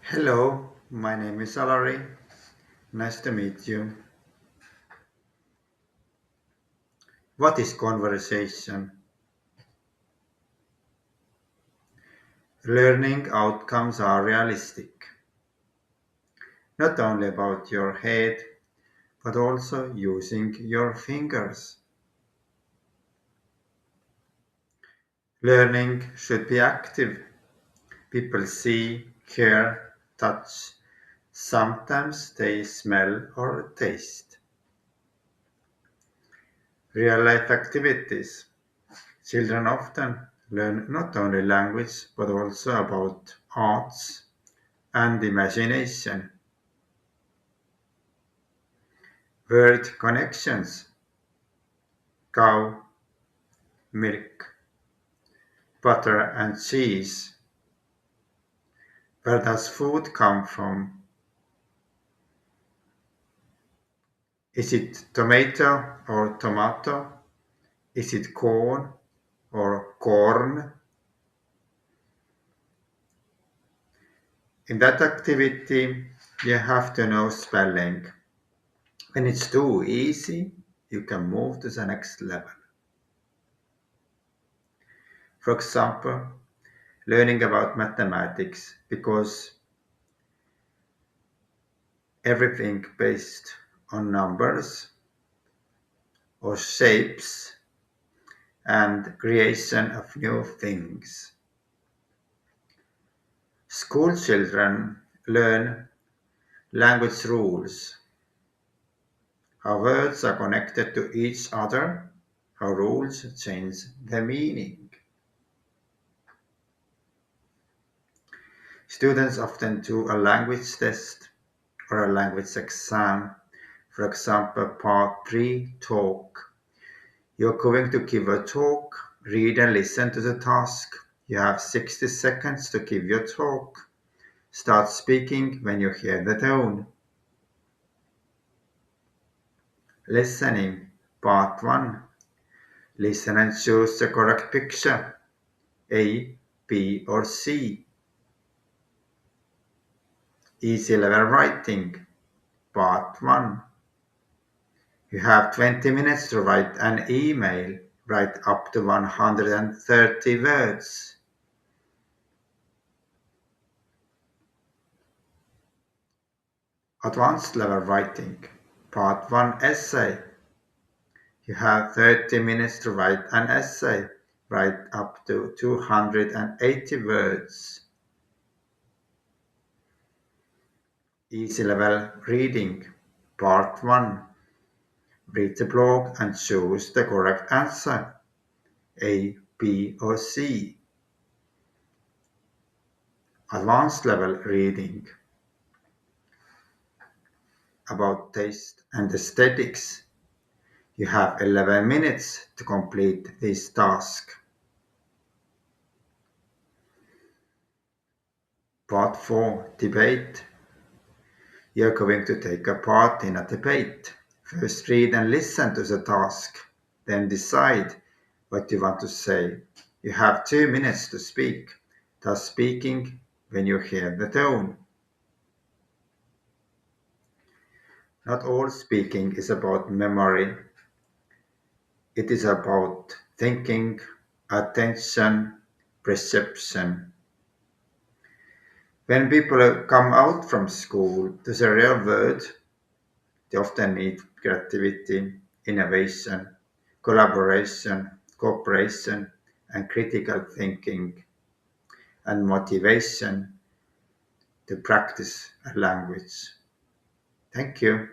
Hello, my name is Alari. Nice to meet you. What is conversation? Learning outcomes are realistic, not only about your head, but also using your fingers. Learning should be active. People see, hear, touch. Sometimes they smell or taste. Real life activities. Children often learn not only language but also about arts and imagination. Word connections: cow, milk, butter and cheese. Where does food come from? Is it tomato or tomato? Is it corn or corn? In that activity, you have to know spelling. When it's too easy, you can move to the next level. For example, learning about mathematics because everything based on numbers or shapes and creation of new things. School children learn language rules, how words are connected to each other, how rules change the meaning. Students often do a language test or a language exam. For example, part 3 talk. You're going to give a talk, read and listen to the task. You have 60 seconds to give your talk. Start speaking when you hear the tone. Listening. Part 1. Listen and choose the correct picture. A, B or C. Easy level writing. Part 1. You have 20 minutes to write an email. Write up to 130 words. Advanced level writing. Part 1 essay. You have 30 minutes to write an essay. Write up to 280 words. Easy level reading. Part 1. Read the blog and choose the correct answer. A, B or C. Advanced level reading. About taste and aesthetics. You have 11 minutes to complete this task. Part 4. Debate. You're going to take a part in a debate. First read and listen to the task. Then decide what you want to say. You have 2 minutes to speak. Start speaking when you hear the tone. Not all speaking is about memory. It is about thinking, attention, perception. When people come out from school to the real world, they often need creativity, innovation, collaboration, cooperation, and critical thinking, and motivation to practice a language. Thank you.